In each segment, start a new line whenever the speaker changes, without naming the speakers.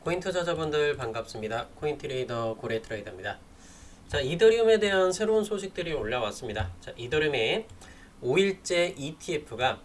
코인 투자자분들 반갑습니다. 코인 트레이더 고래 트레이더입니다. 자, 이더리움에 대한 새로운 소식들이 올라왔습니다. 자, 이더리움의 5일째 ETF가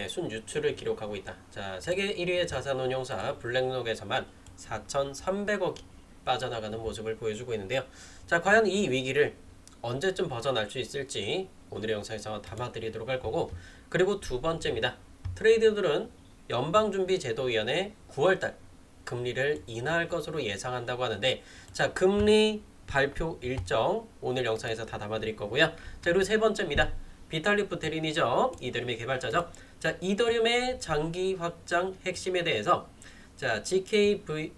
순유출을 기록하고 있다. 자, 세계 1위의 자산운용사 블랙록에서만 4,300억이 빠져나가는 모습을 보여주고 있는데요. 자, 과연 이 위기를 언제쯤 벗어날 수 있을지 오늘의 영상에서 담아드리도록 할 거고, 그리고 두 번째입니다. 트레이더들은 연방준비제도위원회 9월달 금리를 인하할 것으로 예상한다고 하는데, 자, 금리 발표 일정 오늘 영상에서 다 담아드릴 거고요. 자, 그리고 세 번째입니다. 비탈릭 부테린이죠. 이더리움의 개발자죠. 자, 이더리움의 장기 확장 핵심에 대해서 자, GKVM,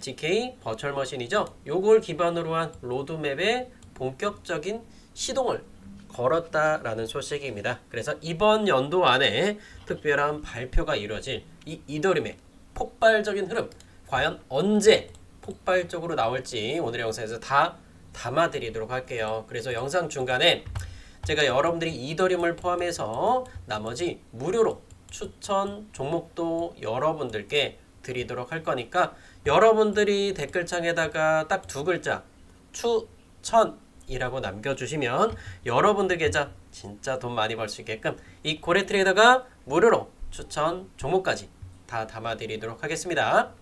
GK 버추얼 머신이죠. 요걸 기반으로 한 로드맵의 본격적인 시동을 걸었다라는 소식입니다. 그래서 이번 연도 안에 특별한 발표가 이루어질 이 이더리움의 폭발적인 흐름, 과연 언제 폭발적으로 나올지 오늘의 영상에서 다 담아드리도록 할게요. 그래서 영상 중간에 제가 여러분들이 이더리움을 포함해서 나머지 무료로 추천 종목도 여러분들께 드리도록 할 거니까, 여러분들이 댓글창에다가 딱 두 글자 추천이라고 남겨주시면 여러분들 계좌 진짜 돈 많이 벌 수 있게끔 이 고래 트레이더가 무료로 추천 종목까지 다 담아드리도록 하겠습니다.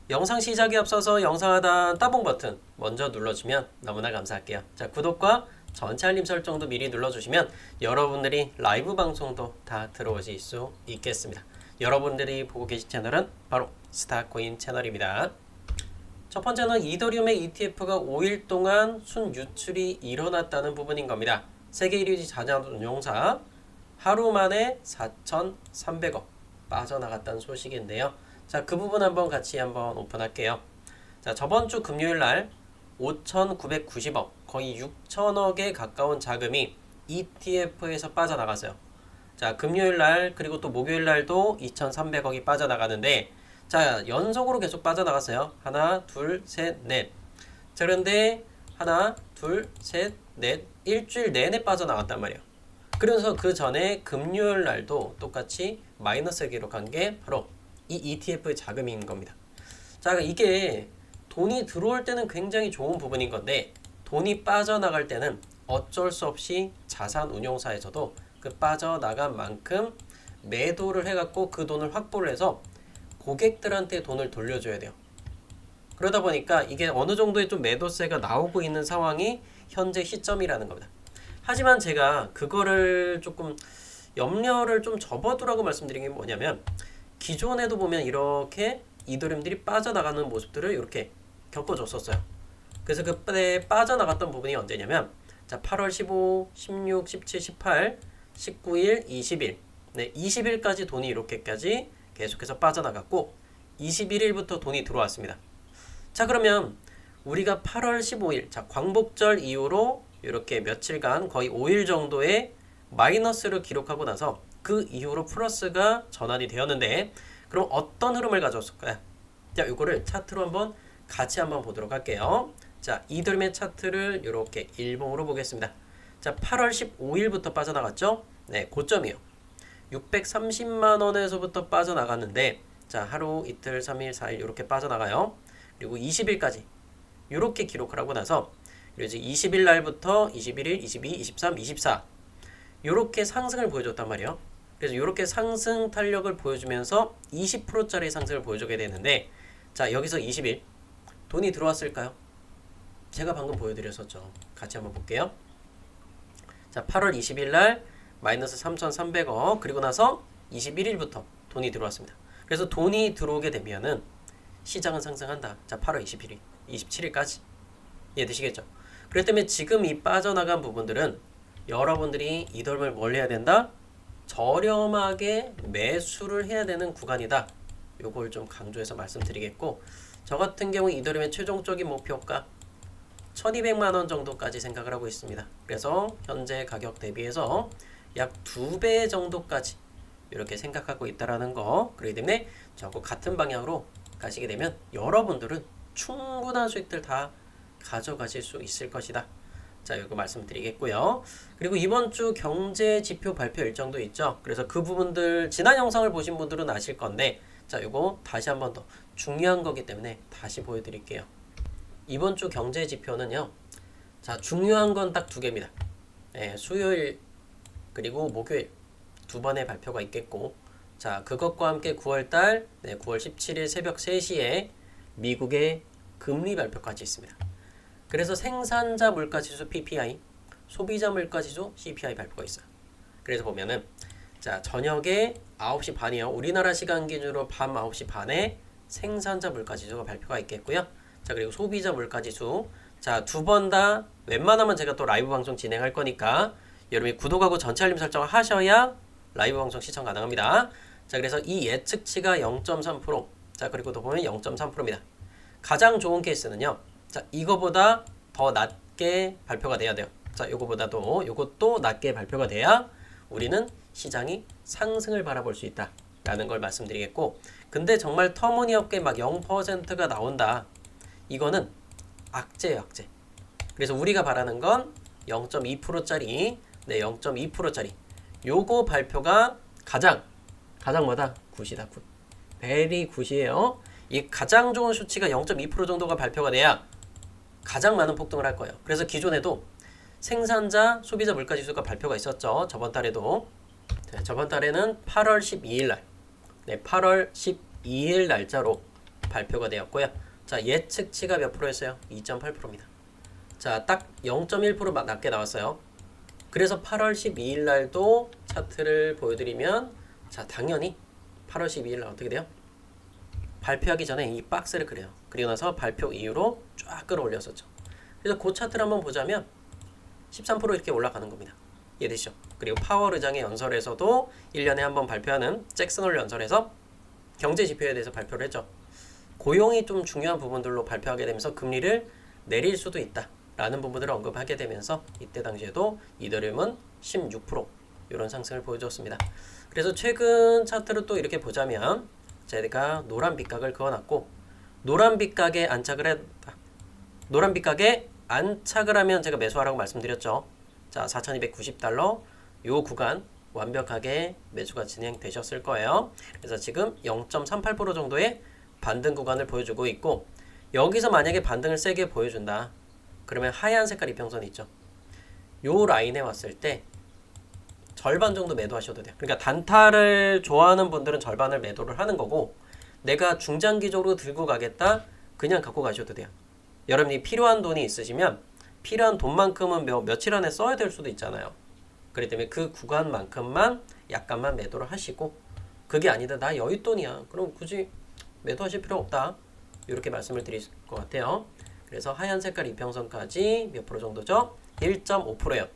영상 시작에 앞서서 영상 하단 따봉 버튼 먼저 눌러주면 너무나 감사할게요. 자, 구독과 전체 알림 설정도 미리 눌러주시면 여러분들이 라이브 방송도 다 들어오실 수 있겠습니다. 여러분들이 보고 계신 채널은 바로 스타코인 채널입니다. 첫 번째는 이더리움의 ETF가 5일 동안 순유출이 일어났다는 부분인 겁니다. 세계 1위 자산운용사 하루 만에 4,300억 빠져나갔다는 소식인데요. 자, 그 부분 같이 오픈할게요. 자, 저번 주 금요일 날 5,990억, 거의 6천억에 가까운 자금이 ETF에서 빠져나갔어요. 자, 금요일 날 그리고 또 목요일 날도 2,300억이 빠져나가는데, 자, 연속으로 계속 빠져나갔어요. 하나, 둘, 셋, 넷. 자, 그런데 하나, 둘, 셋, 넷, 일주일 내내 빠져나갔단 말이에요. 그래서 그 전에 금요일 날도 똑같이 마이너스 기록한 게 바로 이 ETF의 자금인 겁니다. 자, 이게 돈이 들어올 때는 굉장히 좋은 부분인 건데, 돈이 빠져나갈 때는 어쩔 수 없이 자산운용사에서도 그 빠져나간 만큼 매도를 해갖고 그 돈을 확보를 해서 고객들한테 돈을 돌려줘야 돼요. 그러다 보니까 이게 어느 정도의 좀 매도세가 나오고 있는 상황이 현재 시점이라는 겁니다. 하지만 제가 그거를 조금 염려를 좀 접어두라고 말씀드린 게 뭐냐면, 기존에도 보면 이렇게 이더리움들이 빠져나가는 모습들을 이렇게 겪어줬었어요. 그래서 그때 빠져나갔던 부분이 언제냐면, 자, 8월 15, 16, 17, 18, 19일, 20일, 20일까지 돈이 이렇게까지 계속해서 빠져나갔고 21일부터 돈이 들어왔습니다. 자, 그러면 우리가 8월 15일, 자, 광복절 이후로 이렇게 며칠간 거의 5일 정도의 마이너스를 기록하고 나서 그 이후로 플러스가 전환이 되었는데, 그럼 어떤 흐름을 가져왔을까요? 자, 이거를 차트로 같이 보도록 할게요. 자, 이더리움의 차트를 이렇게 일봉으로 보겠습니다. 자, 8월 15일부터 빠져나갔죠? 네, 고점이요. 630만 원에서부터 빠져나갔는데, 자, 하루, 이틀, 3일, 4일 이렇게 빠져나가요. 그리고 20일까지 이렇게 기록을 하고 나서, 그리고 이제 20일 날부터 21일, 22, 23, 24 이렇게 상승을 보여줬단 말이에요. 그래서 이렇게 상승 탄력을 보여주면서 20%짜리 상승을 보여주게 되는데, 자, 여기서 20일 돈이 들어왔을까요? 제가 방금 보여드렸었죠. 같이 볼게요. 자, 8월 20일 날 마이너스 3,300억, 그리고 나서 21일부터 돈이 들어왔습니다. 그래서 돈이 들어오게 되면은 시장은 상승한다. 자, 8월 21일, 27일까지 이해되시겠죠? 그렇기 때문에 지금 이 빠져나간 부분들은 여러분들이 이더리움을 뭘 해야 된다? 저렴하게 매수를 해야 되는 구간이다. 요걸 좀 강조해서 말씀드리겠고, 저 같은 경우 이더리움의 최종적인 목표가 1200만원 정도까지 생각을 하고 있습니다. 그래서 현재 가격 대비해서 약 2배 정도까지 이렇게 생각하고 있다라는 거. 그렇기 때문에 저거 같은 방향으로 가시게 되면 여러분들은 충분한 수익들 다 가져가실 수 있을 것이다. 자, 이거 말씀드리겠고요. 그리고 이번 주 경제 지표 발표 일정도 있죠. 그래서 그 부분들 지난 영상을 보신 분들은 아실 건데, 자, 요거 다시 한 번 더 중요한 거기 때문에 다시 보여드릴게요. 이번 주 경제 지표는요. 자, 중요한 건 딱 두 개입니다. 네, 수요일 그리고 목요일 두 번의 발표가 있겠고, 자, 그것과 함께 9월달 9월 17일 새벽 3시에 미국의 금리 발표까지 있습니다. 그래서 생산자 물가지수 PPI, 소비자 물가지수 CPI 발표가 있어요. 그래서 보면은 자, 저녁에 9시 반이요. 우리나라 시간 기준으로 밤 9시 반에 생산자 물가지수가 발표가 있겠고요. 자, 그리고 소비자 물가지수. 자, 두 번 다 웬만하면 제가 또 라이브 방송 진행할 거니까 여러분이 구독하고 전체 알림 설정을 하셔야 라이브 방송 시청 가능합니다. 자, 그래서 이 예측치가 0.3%. 자, 그리고 또 보면 0.3%입니다. 가장 좋은 케이스는요. 자, 이거보다 더 낮게 발표가 돼야 돼요. 자, 요것도 낮게 발표가 돼야 우리는 시장이 상승을 바라볼 수 있다 라는 걸 말씀드리겠고, 근데 정말 터무니없게 막 0%가 나온다, 이거는 악재예요, 악재. 그래서 우리가 바라는 건 0.2%짜리 0.2%짜리 요거 발표가 가장 뭐다? 굿이다, 굿. 베리 굿이에요. 이 가장 좋은 수치가 0.2% 정도가 발표가 돼야 가장 많은 폭등을 할 거예요. 그래서 기존에도 생산자 소비자 물가지수가 발표가 있었죠. 저번 달에도. 자, 저번 달에는 8월 12일 날 8월 12일 날짜로 발표가 되었고요. 자, 예측치가 몇 프로였어요? 2.8%입니다. 자, 딱 0.1% 낮게 나왔어요. 그래서 8월 12일 날도 차트를 보여드리면, 자, 당연히 8월 12일 날 어떻게 돼요? 발표하기 전에 이 박스를 그려요. 그리고 나서 발표 이후로 쫙 끌어올렸었죠. 그래서 그 차트를 한번 보자면 13% 이렇게 올라가는 겁니다. 이해되시죠? 그리고 파월 의장의 연설에서도 1년에 한 번 발표하는 잭슨홀 연설에서 경제 지표에 대해서 발표를 했죠. 고용이 좀 중요한 부분들로 발표하게 되면서 금리를 내릴 수도 있다 라는 부분들을 언급하게 되면서 이때 당시에도 이더리움은 16% 이런 상승을 보여줬습니다. 그래서 최근 차트를 또 이렇게 보자면 제가 노란 빗각을 그어놨고, 노란 빗각에 안착을 했다. 노란 빗각에 안착을 하면 제가 매수하라고 말씀드렸죠. 자, 4,290달러 요 구간 완벽하게 매수가 진행되셨을 거예요. 그래서 지금 0.38% 정도의 반등 구간을 보여주고 있고, 여기서 만약에 반등을 세게 보여준다 그러면 하얀 색깔 이평선이 있죠. 요 라인에 왔을 때 절반 정도 매도하셔도 돼요. 그러니까 단타를 좋아하는 분들은 절반을 매도를 하는 거고, 내가 중장기적으로 들고 가겠다 그냥 갖고 가셔도 돼요. 여러분이 필요한 돈이 있으시면 필요한 돈만큼은 며칠 안에 써야 될 수도 있잖아요. 그렇기 때문에 그 구간만큼만 약간만 매도를 하시고, 그게 아니다 나 여윳돈이야 그럼 굳이 매도하실 필요 없다 이렇게 말씀을 드릴 것 같아요. 그래서 하얀 색깔 이평선까지 몇 프로 정도죠? 1.5%예요.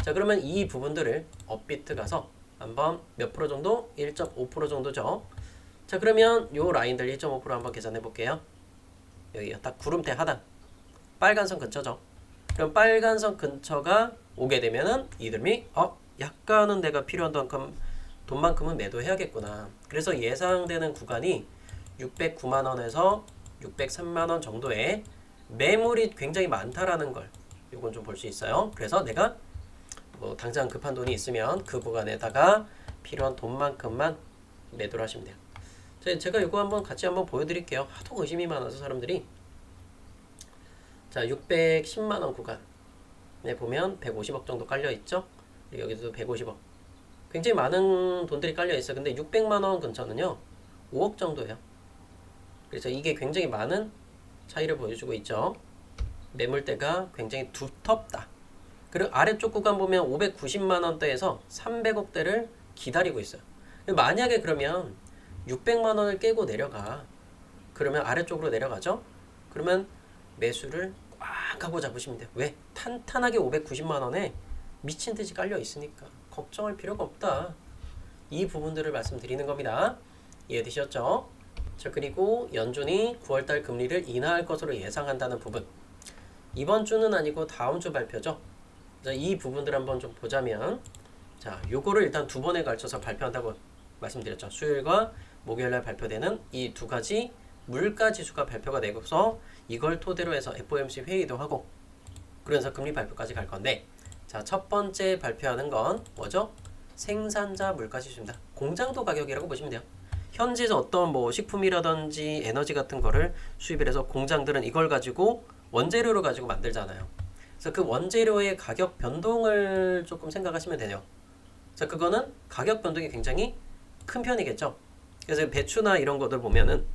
자, 그러면 이 부분들을 업비트 가서 한번 몇 프로 정도? 1.5% 정도죠. 자, 그러면 요 라인들 1.5% 한번 계산해 볼게요. 여기가 딱 구름대 하단 빨간선 근처죠. 그럼 빨간선 근처가 오게 되면은 이들이 약간은 내가 필요한 돈만큼은 매도해야겠구나. 그래서 예상되는 구간이 609만원에서 603만원 정도의 매물이 굉장히 많다라는 걸 요건 좀 볼 수 있어요. 그래서 내가 뭐 당장 급한 돈이 있으면 그 구간에다가 필요한 돈만큼만 매도를 하시면 돼요. 제가 이거 한번 같이 한번 보여드릴게요. 하도 의심이 많아서 사람들이. 자, 610만원 구간에 보면 150억 정도 깔려있죠. 여기도 150억 굉장히 많은 돈들이 깔려있어요. 근데 600만원 근처는요 5억 정도예요. 그래서 이게 굉장히 많은 차이를 보여주고 있죠. 매물대가 굉장히 두텁다. 그리고 아래쪽 구간 보면 590만원대에서 300억대를 기다리고 있어요. 만약에 그러면 600만원을 깨고 내려가, 그러면 아래쪽으로 내려가죠. 그러면 매수를 꽉 하고 잡으시면 돼요. 왜? 탄탄하게 590만원에 미친듯이 깔려 있으니까 걱정할 필요가 없다. 이 부분들을 말씀드리는 겁니다. 이해되셨죠? 자, 그리고 연준이 9월달 금리를 인하할 것으로 예상한다는 부분, 이번 주는 아니고 다음 주 발표죠. 자, 이 부분들 한번 좀 보자면, 자, 요거를 일단 두 번에 걸쳐서 발표한다고 말씀드렸죠. 수요일과 목요일날 발표되는 이 두 가지 물가 지수가 발표가 되고서 이걸 토대로 해서 FOMC 회의도 하고 그러면서 금리 발표까지 갈 건데, 자, 첫 번째 발표하는 건 뭐죠? 생산자 물가 지수입니다. 공장도 가격이라고 보시면 돼요. 현지에서 어떤 뭐 식품이라든지 에너지 같은 거를 수입을 해서 공장들은 이걸 가지고 원재료를 가지고 만들잖아요. 그래서 그 원재료의 가격 변동을 조금 생각하시면 되네요. 자, 그거는 가격 변동이 굉장히 큰 편이겠죠. 그래서 배추나 이런 것들 보면은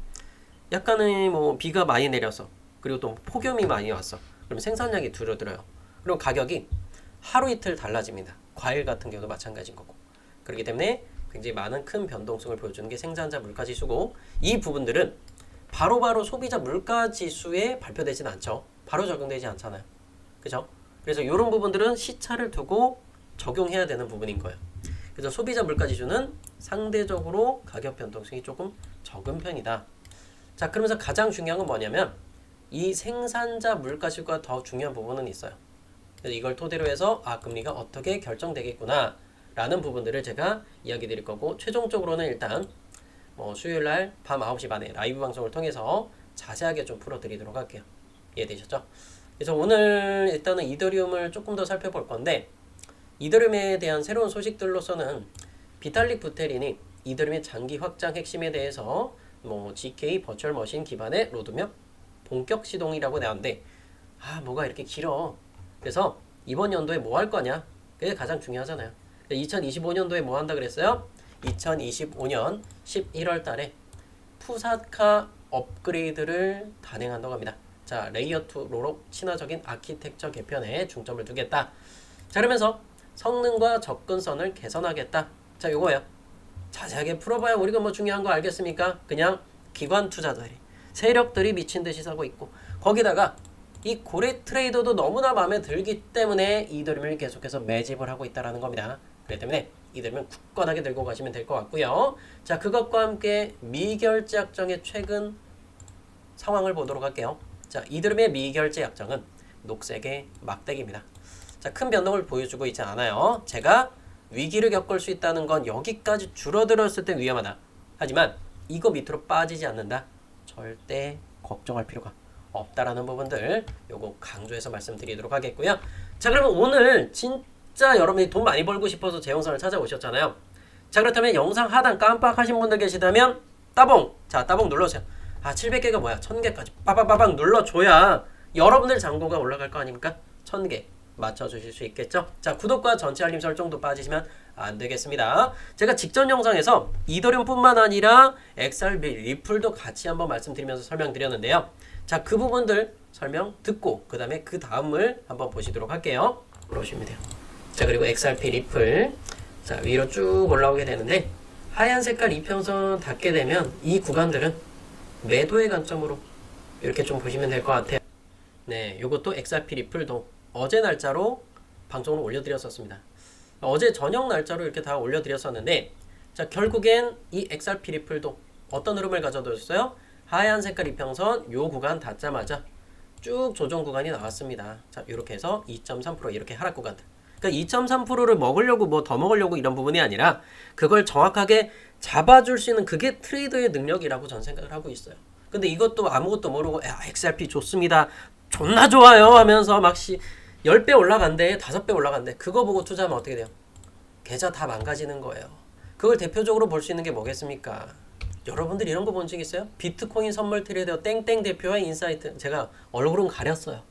약간의 뭐 비가 많이 내려서 그리고 또 폭염이 많이 왔어. 그러면 생산량이 줄어들어요. 그리고 가격이 하루 이틀 달라집니다. 과일 같은 경우도 마찬가지인 거고. 그렇기 때문에 굉장히 많은 큰 변동성을 보여주는 게 생산자 물가지수고, 이 부분들은 바로바로 소비자 물가지수에 발표되진 않죠. 바로 적용되지 않잖아요. 그죠? 그래서 이런 부분들은 시차를 두고 적용해야 되는 부분인 거예요. 그래서 소비자 물가지수는 상대적으로 가격 변동성이 조금 적은 편이다. 자, 그러면서 가장 중요한 건 뭐냐면 이 생산자 물가지수가 더 중요한 부분은 있어요. 그래서 이걸 토대로 해서 금리가 어떻게 결정되겠구나 라는 부분들을 제가 이야기 드릴 거고, 최종적으로는 일단 수요일날 밤 9시 반에 라이브 방송을 통해서 자세하게 좀 풀어드리도록 할게요. 이해되셨죠? 그래서 오늘 일단은 이더리움을 조금 더 살펴볼 건데, 이더리움에 대한 새로운 소식들로서는 비탈릭 부테린이 이더리움의 장기 확장 핵심에 대해서 GK 버추얼 머신 기반의 로드맵 본격 시동이라고 나왔는데, 뭐가 이렇게 길어. 그래서 이번 연도에 뭐 할 거냐? 그게 가장 중요하잖아요. 2025년도에 뭐 한다 그랬어요? 2025년 11월 달에 푸사카 업그레이드를 단행한다고 합니다. 자, 레이어2 로로 친화적인 아키텍처 개편에 중점을 두겠다. 자, 그러면서 성능과 접근성을 개선하겠다. 자, 요거예요. 자세하게 풀어봐야 우리가 뭐 중요한 거 알겠습니까? 그냥 기관 투자들이, 세력들이 미친 듯이 사고 있고, 거기다가 이 고래 트레이더도 너무나 마음에 들기 때문에 이더리움을 계속해서 매집을 하고 있다는 겁니다. 그렇기 때문에 이더리움은 굳건하게 들고 가시면 될 것 같고요. 자, 그것과 함께 미결제 약정의 최근 상황을 보도록 할게요. 자, 이더리움의 미결제 약정은 녹색의 막대기입니다. 자, 큰 변동을 보여주고 있지 않아요. 제가 위기를 겪을 수 있다는 건 여기까지 줄어들었을 때 위험하다. 하지만 이거 밑으로 빠지지 않는다. 절대 걱정할 필요가 없다라는 부분들 요거 강조해서 말씀드리도록 하겠고요. 자, 그러면 오늘 진짜 여러분이 돈 많이 벌고 싶어서 제 영상을 찾아오셨잖아요. 자, 그렇다면 영상 하단 깜빡하신 분들 계시다면 따봉! 자, 따봉 눌러주세요. 700개가 뭐야? 1000개까지 빠바바박 눌러줘야 여러분들 잔고가 올라갈 거 아닙니까? 1000개 맞춰주실 수 있겠죠? 자, 구독과 전체 알림 설정도 빠지시면 안 되겠습니다. 제가 직전 영상에서 이더리움 뿐만 아니라 XRP 리플도 같이 한번 말씀드리면서 설명드렸는데요. 자, 그 부분들 설명 듣고 그 다음에 그 다음을 한번 보시도록 할게요. 보시면 돼요. 자, 그리고 XRP 리플, 자, 위로 쭉 올라오게 되는데, 하얀 색깔 이평선 닿게 되면 이 구간들은 매도의 관점으로 이렇게 좀 보시면 될 것 같아요. 네, 요것도 XRP 리플도 어제 날짜로 방송을 올려드렸었습니다. 어제 저녁 날짜로 이렇게 다 올려드렸었는데, 자, 결국엔 이 XRP 리플도 어떤 흐름을 가져뒀어요? 하얀 색깔 이평선 요 구간 닿자마자 쭉 조정 구간이 나왔습니다. 자, 이렇게 해서 2.3% 이렇게 하락 구간들. 그러니까 2.3%를 먹으려고 뭐 더 먹으려고 이런 부분이 아니라 그걸 정확하게 잡아줄 수 있는 그게 트레이더의 능력이라고 전 생각을 하고 있어요. 근데 이것도 아무것도 모르고 XRP 좋습니다, 존나 좋아요 하면서 막 10배 올라간대, 5배 올라간대. 그거 보고 투자하면 어떻게 돼요? 계좌 다 망가지는 거예요. 그걸 대표적으로 볼 수 있는 게 뭐겠습니까? 여러분들 이런 거 본 적 있어요? 비트코인 선물 트레이더 땡땡 대표의 인사이트. 제가 얼굴은 가렸어요.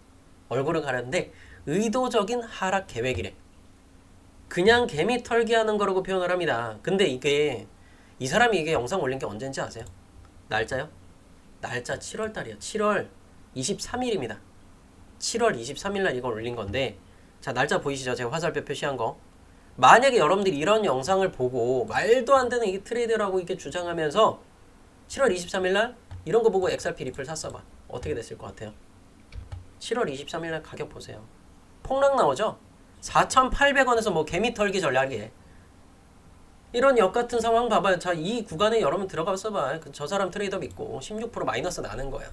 얼굴은 가렸는데 의도적인 하락 계획이래. 그냥 개미 털기 하는 거라고 표현을 합니다. 근데 이게 이 사람이 이게 영상 올린 게 언젠지 아세요? 날짜요? 날짜 7월 달이에요. 7월 23일입니다. 7월 23일 날 이걸 올린 건데, 자, 날짜 보이시죠? 제가 화살표 표시한 거. 만약에 여러분들이 이런 영상을 보고 말도 안 되는 이 트레이드라고 이렇게 주장하면서 7월 23일 날 이런 거 보고 XRP 리플 샀어봐. 어떻게 됐을 것 같아요? 7월 23일 날 가격 보세요. 폭락 나오죠? 4,800원에서 뭐 개미 털기 전략이에. 이런 역같은 상황 봐봐요. 자, 이 구간에 여러분 들어가서 봐. 저 사람 트레이더 믿고 16% 마이너스 나는 거예요.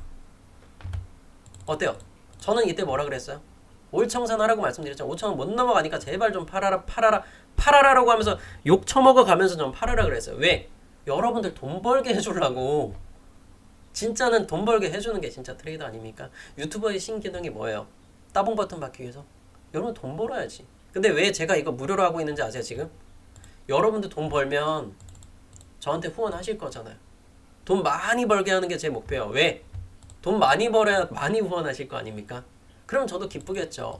어때요? 저는 이때 뭐라 그랬어요? 올 청산하라고 말씀드렸죠. 5,000원 못 넘어가니까 제발 좀 팔아라, 팔아라, 팔아라라고 하면서 욕 처먹어 가면서 좀 팔아라 그랬어요. 왜? 여러분들 돈 벌게 해주려고. 진짜는 돈 벌게 해주는 게 진짜 트레이더 아닙니까? 유튜버의 신기능이 뭐예요? 따봉 버튼 받기 위해서. 여러분 돈 벌어야지. 근데 왜 제가 이거 무료로 하고 있는지 아세요 지금? 여러분들 돈 벌면 저한테 후원하실 거잖아요. 돈 많이 벌게 하는 게 제 목표예요. 왜? 돈 많이 벌어야 많이 후원하실 거 아닙니까? 그럼 저도 기쁘겠죠.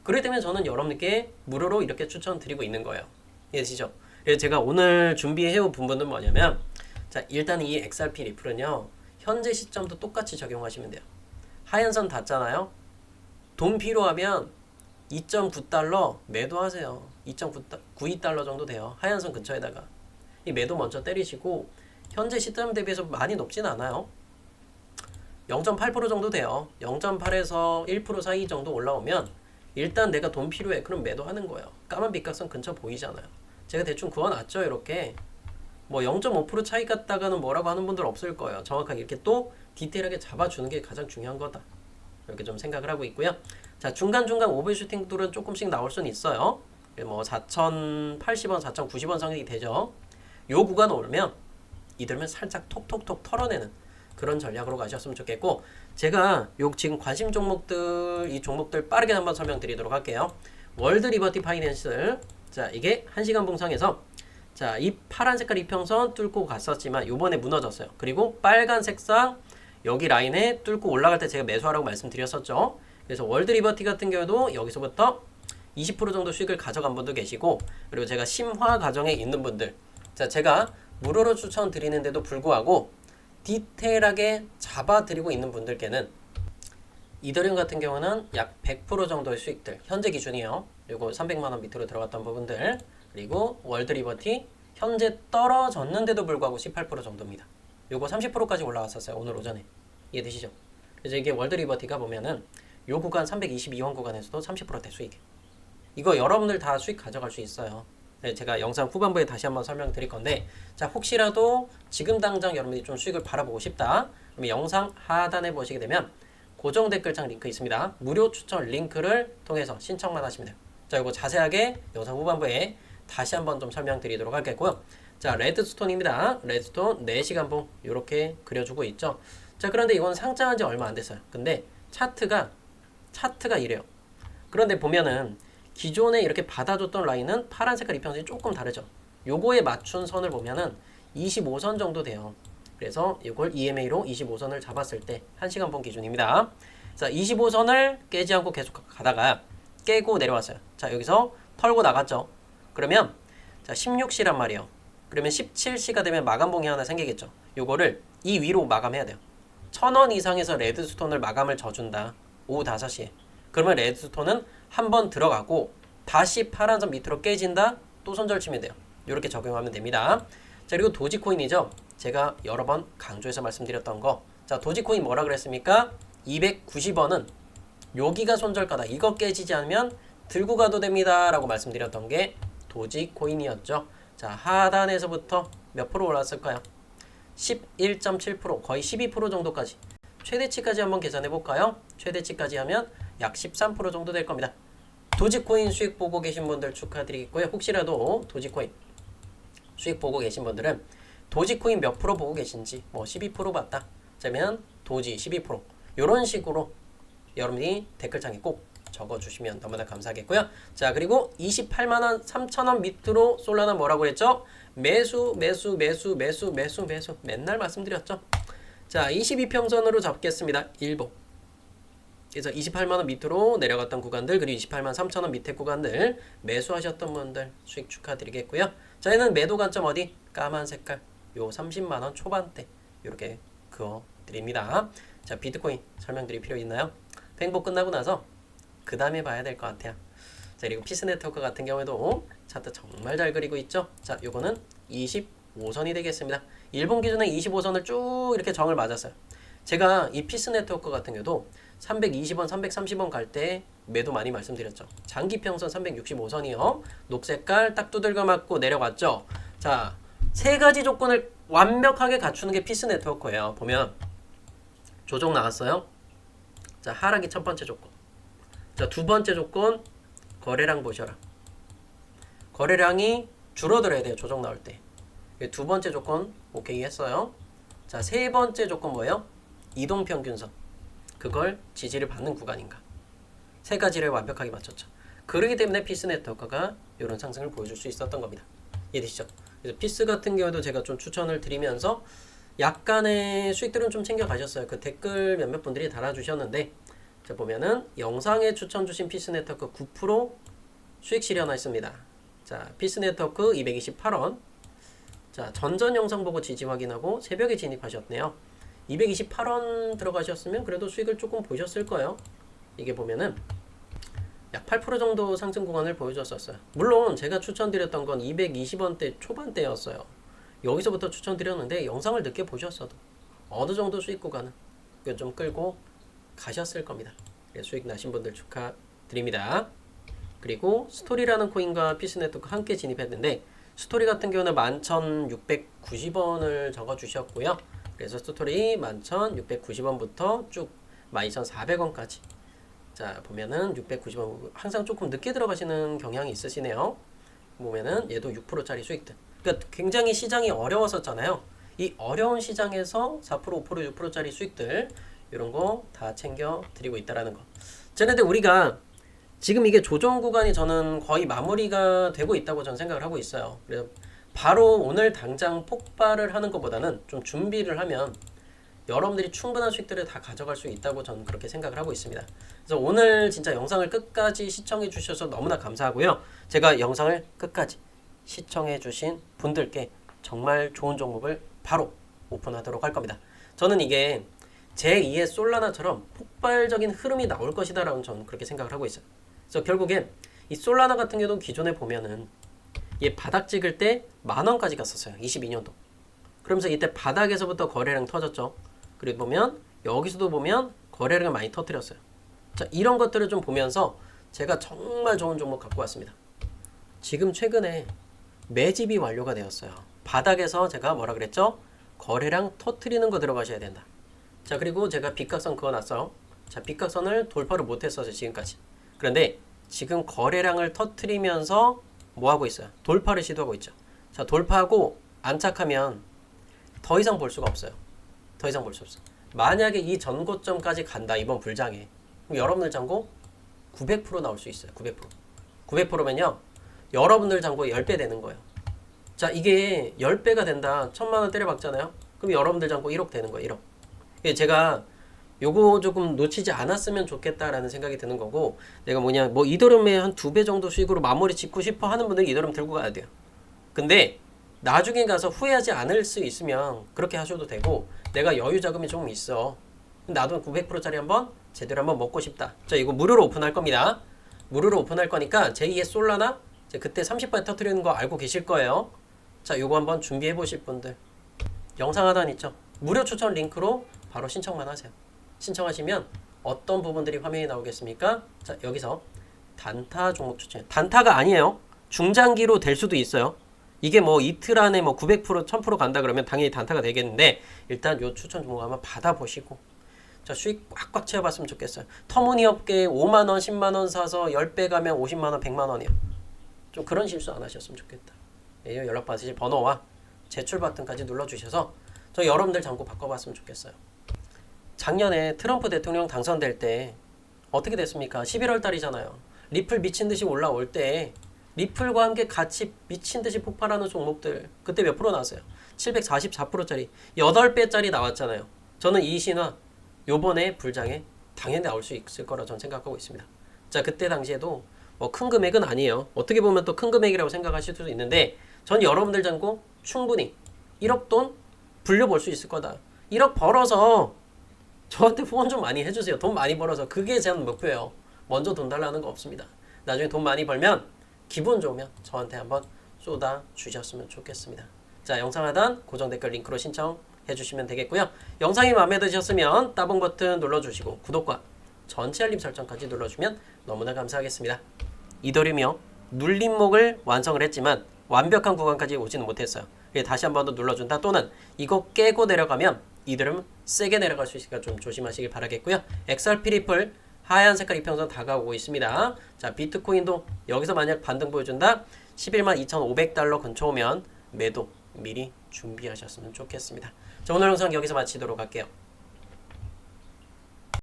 그렇기 때문에 저는 여러분께 무료로 이렇게 추천드리고 있는 거예요. 이해되시죠? 그래서 제가 오늘 준비해온 부분은 뭐냐면, 자, 일단 이 XRP 리플은요, 현재 시점도 똑같이 적용하시면 돼요. 하얀 선 닿잖아요. 돈 필요하면 2.9달러 매도하세요. 2.92달러 정도 돼요. 하얀 선 근처에다가 이 매도 먼저 때리시고, 현재 시점 대비해서 많이 높진 않아요. 0.8% 정도 돼요. 0.8에서 1% 사이 정도 올라오면 일단 내가 돈 필요해. 그럼 매도하는 거예요. 까만 빗각선 근처 보이잖아요. 제가 대충 그어놨죠. 이렇게 뭐 0.5% 차이 같다가는 뭐라고 하는 분들 없을 거예요. 정확하게 이렇게 또 디테일하게 잡아주는 게 가장 중요한 거다. 이렇게 좀 생각을 하고 있고요. 자, 중간중간 오버슈팅들은 조금씩 나올 수는 있어요. 뭐 4,080원, 4,090원 상황이 되죠. 요 구간 오르면 이들면 살짝 톡톡톡 털어내는 그런 전략으로 가셨으면 좋겠고, 제가 요 지금 관심 종목들, 이 종목들 빠르게 한번 설명드리도록 할게요. 월드 리버티 파이낸셜, 자, 이게 1시간 봉상에서, 자, 이 파란 색깔 이평선 뚫고 갔었지만 요번에 무너졌어요. 그리고 빨간 색상 여기 라인에 뚫고 올라갈 때 제가 매수하라고 말씀드렸었죠. 그래서 월드 리버티 같은 경우도 여기서부터 20% 정도 수익을 가져간 분도 계시고, 그리고 제가 심화 과정에 있는 분들, 자, 제가 무료로 추천드리는데도 불구하고 디테일하게 잡아드리고 있는 분들께는 이더리움 같은 경우는 약 100% 정도의 수익들, 현재 기준이요. 요거 300만원 밑으로 들어갔던 부분들, 그리고 월드 리버티 현재 떨어졌는데도 불구하고 18% 정도입니다. 요거 30%까지 올라왔었어요. 오늘 오전에. 이해되시죠? 그래서 이게 월드 리버티가 보면은 요 구간 322원 구간에서도 30%대 수익. 이거 여러분들 다 수익 가져갈 수 있어요. 네, 제가 영상 후반부에 다시 한번 설명드릴 건데, 자, 혹시라도 지금 당장 여러분들이 좀 수익을 바라보고 싶다, 그러면 영상 하단에 보시게 되면 고정 댓글창 링크 있습니다. 무료 추천 링크를 통해서 신청만 하시면 돼요. 자, 이거 자세하게 영상 후반부에 다시 한번 좀 설명드리도록 하겠고요. 자, 레드스톤입니다. 레드스톤 4시간 봉 이렇게 그려주고 있죠. 자, 그런데 이건 상장한 지 얼마 안 됐어요. 근데 차트가 이래요. 그런데 보면은 기존에 이렇게 받아줬던 라인은 파란 색깔 이평선이 조금 다르죠. 요거에 맞춘 선을 보면은 25선 정도 돼요. 그래서 이걸 EMA로 25선을 잡았을 때 1시간 봉 기준입니다. 자, 25선을 깨지 않고 계속 가다가 깨고 내려왔어요. 자, 여기서 털고 나갔죠. 그러면 자, 16시란 말이에요. 그러면 17시가 되면 마감봉이 하나 생기겠죠. 요거를 이 위로 마감해야 돼요. 1,000원 이상에서 레드스톤을 마감을 져준다. 오후 5시에. 그러면 레드스톤은 한번 들어가고 다시 파란선 밑으로 깨진다. 또 손절 치면 돼요. 이렇게 적용하면 됩니다. 자, 그리고 도지코인이죠. 제가 여러 번 강조해서 말씀드렸던 거. 자, 도지코인 뭐라 그랬습니까? 290원은 여기가 손절가다. 이거 깨지지 않으면 들고 가도 됩니다. 라고 말씀드렸던 게 도지코인이었죠. 자, 하단에서부터 몇 프로 올랐을까요? 11.7%, 거의 12% 정도까지. 최대치까지 한번 계산해 볼까요? 최대치까지 하면 약 13% 정도 될 겁니다. 도지코인 수익 보고 계신 분들 축하드리겠고요. 혹시라도 도지코인 수익 보고 계신 분들은 도지코인 몇 프로 보고 계신지, 뭐 12% 봤다. 그러면 도지 12%. 이런 식으로 여러분이 댓글창에 꼭 적어주시면 너무나 감사하겠고요. 자, 그리고 28만원, 3천원 밑으로 솔라나 뭐라고 그랬죠? 매수. 맨날 말씀드렸죠. 자, 22평선으로 잡겠습니다. 일봉. 그래서 28만원 밑으로 내려갔던 구간들, 그리고 28만 3천원 밑에 구간들 매수하셨던 분들 수익 축하드리겠고요. 자, 얘는 매도 관점 어디? 까만 색깔. 요 30만원 초반대. 이렇게 그어드립니다. 자, 비트코인 설명드릴 필요 있나요? 횡보 끝나고 나서 그 다음에 봐야 될 것 같아요. 자, 그리고 피스네트워크 같은 경우에도 차트 정말 잘 그리고 있죠. 자, 요거는 25선이 되겠습니다. 일본 기준에 25선을 쭉 이렇게 정을 맞았어요. 제가 이 피스네트워크 같은 경우도 320원, 330원 갈 때 매도 많이 말씀드렸죠. 장기평선 365선이요. 녹색깔 딱 두들겨 맞고 내려갔죠. 자, 세 가지 조건을 완벽하게 갖추는 게 피스네트워크예요. 보면 조정 나왔어요. 자, 하락이 첫 번째 조건. 자, 두 번째 조건, 거래량 보셔라. 거래량이 줄어들어야 돼요. 조정 나올 때. 두 번째 조건 오케이 했어요. 자, 세 번째 조건 뭐예요? 이동평균선. 그걸 지지를 받는 구간인가. 세 가지를 완벽하게 맞췄죠. 그렇기 때문에 피스 네트워크가 이런 상승을 보여줄 수 있었던 겁니다. 이해되시죠? 그래서 피스 같은 경우도 제가 좀 추천을 드리면서 약간의 수익들은 좀 챙겨 가셨어요. 그 댓글 몇몇 분들이 달아주셨는데, 자 보면은 영상에 추천 주신 피스네트워크 9% 수익 실현했습니다. 자 피스네트워크 228원. 자 전전 영상 보고 지지 확인하고 새벽에 진입하셨네요. 228원 들어가셨으면 그래도 수익을 조금 보셨을 거예요. 이게 보면은 약 8% 정도 상승 구간을 보여줬었어요. 물론 제가 추천드렸던 건 220원대 초반대였어요. 여기서부터 추천드렸는데 영상을 늦게 보셨어도 어느 정도 수익 구간은 좀 끌고 가셨을 겁니다. 수익 나신 분들 축하드립니다. 그리고 스토리라는 코인과 피스네트워크 함께 진입했는데 스토리 같은 경우는 11,690원을 적어주셨고요. 그래서 스토리 11,690원부터 쭉 12,400원까지. 자 보면은 690원 항상 조금 늦게 들어가시는 경향이 있으시네요. 보면은 얘도 6%짜리 수익들. 그러니까 굉장히 시장이 어려웠었잖아요. 이 어려운 시장에서 4%, 5%, 6%짜리 수익들 이런 거 다 챙겨 드리고 있다라는 거. 자, 근데 우리가 지금 이게 조정 구간이 저는 거의 마무리가 되고 있다고 저는 생각을 하고 있어요. 그래서 바로 오늘 당장 폭발을 하는 것보다는 좀 준비를 하면 여러분들이 충분한 수익들을 다 가져갈 수 있다고 저는 그렇게 생각을 하고 있습니다. 그래서 오늘 진짜 영상을 끝까지 시청해 주셔서 너무나 감사하고요. 제가 영상을 끝까지 시청해 주신 분들께 정말 좋은 종목을 바로 오픈하도록 할 겁니다. 저는 이게 제2의 솔라나처럼 폭발적인 흐름이 나올 것이다 라고 저는 그렇게 생각을 하고 있어요. 그래서 결국엔 이 솔라나 같은 경우도 기존에 보면은 얘 바닥 찍을 때 10,000원까지 갔었어요. 22년도. 그러면서 이때 바닥에서부터 거래량 터졌죠. 그리고 보면 여기서도 보면 거래량을 많이 터뜨렸어요. 자, 이런 것들을 좀 보면서 제가 정말 좋은 종목 갖고 왔습니다. 지금 최근에 매집이 완료가 되었어요. 바닥에서 제가 뭐라 그랬죠? 거래량 터뜨리는 거 들어가셔야 된다. 자, 그리고 제가 빗각선 그어놨어요. 자, 빗각선을 돌파를 못했어요, 지금까지. 그런데 지금 거래량을 터뜨리면서 뭐 하고 있어요? 돌파를 시도하고 있죠. 자, 돌파하고 안착하면 더 이상 볼 수가 없어요. 더 이상 볼 수 없어. 만약에 이 전고점까지 간다, 이번 불장에. 그럼 여러분들 잔고 900% 나올 수 있어요. 900%. 900%면요. 여러분들 잔고 10배 되는 거예요. 자, 이게 10배가 된다. 1,000만원 때려박잖아요. 그럼 여러분들 잔고 1억 되는 거예요. 1억. 제가 요거 조금 놓치지 않았으면 좋겠다라는 생각이 드는 거고, 내가 뭐냐, 뭐 이더리움에 한 2배 정도 수익으로 마무리 짓고 싶어 하는 분들은 이더리움 들고 가야 돼요. 근데 나중에 가서 후회하지 않을 수 있으면 그렇게 하셔도 되고, 내가 여유 자금이 조금 있어. 나도 900%짜리 한번 제대로 한번 먹고 싶다. 자, 이거 무료로 오픈할 겁니다. 무료로 오픈할 거니까 제2의 솔라나 그때 30% 터뜨리는 거 알고 계실 거예요. 자, 요거 한번 준비해 보실 분들 영상 하단 있죠? 무료 추천 링크로 바로 신청만 하세요. 신청하시면 어떤 부분들이 화면에 나오겠습니까? 자, 여기서 단타 종목 추천. 단타가 아니에요. 중장기로 될 수도 있어요. 이게 뭐 이틀 안에 뭐 900%, 1000% 간다 그러면 당연히 단타가 되겠는데, 일단 요 추천 종목 한번 받아보시고, 자, 수익 꽉꽉 채워봤으면 좋겠어요. 터무니없게 5만원, 10만원 사서 10배 가면 50만원, 100만원이요. 좀 그런 실수 안 하셨으면 좋겠다. 예, 연락 받으실 번호와 제출 버튼까지 눌러주셔서 저 여러분들 잔고 바꿔봤으면 좋겠어요. 작년에 트럼프 대통령 당선될 때 어떻게 됐습니까? 11월 달이잖아요. 리플 미친듯이 올라올 때 리플과 함께 같이 미친듯이 폭발하는 종목들 그때 몇 프로 나왔어요? 744%짜리 8배짜리 나왔잖아요. 저는 이 신화 요번에 불장에 당연히 나올 수 있을 거라 저는 생각하고 있습니다. 자, 그때 당시에도 뭐 큰 금액은 아니에요. 어떻게 보면 또 큰 금액이라고 생각하실 수도 있는데, 전 여러분들 잔고 충분히 1억 돈 불려볼 수 있을 거다. 1억 벌어서 저한테 후원 좀 많이 해주세요. 돈 많이 벌어서. 그게 제 목표예요. 먼저 돈 달라는 거 없습니다. 나중에 돈 많이 벌면 기분 좋으면 저한테 한번 쏟아 주셨으면 좋겠습니다. 자, 영상 하단 고정 댓글 링크로 신청해 주시면 되겠고요. 영상이 마음에 드셨으면 따봉 버튼 눌러주시고 구독과 전체 알림 설정까지 눌러주면 너무나 감사하겠습니다. 이더리움이요, 눌림목을 완성을 했지만 완벽한 구간까지 오지는 못했어요. 다시 한 번 더 눌러준다, 또는 이거 깨고 내려가면 이더리움 세게 내려갈 수 있으니까 좀 조심하시길 바라겠고요. XRP 리플 하얀 색깔 이평선 다가오고 있습니다. 자, 비트코인도 여기서 만약 반등 보여준다, 112,500달러 근처 오면 매도 미리 준비하셨으면 좋겠습니다. 자, 오늘 영상 여기서 마치도록 할게요.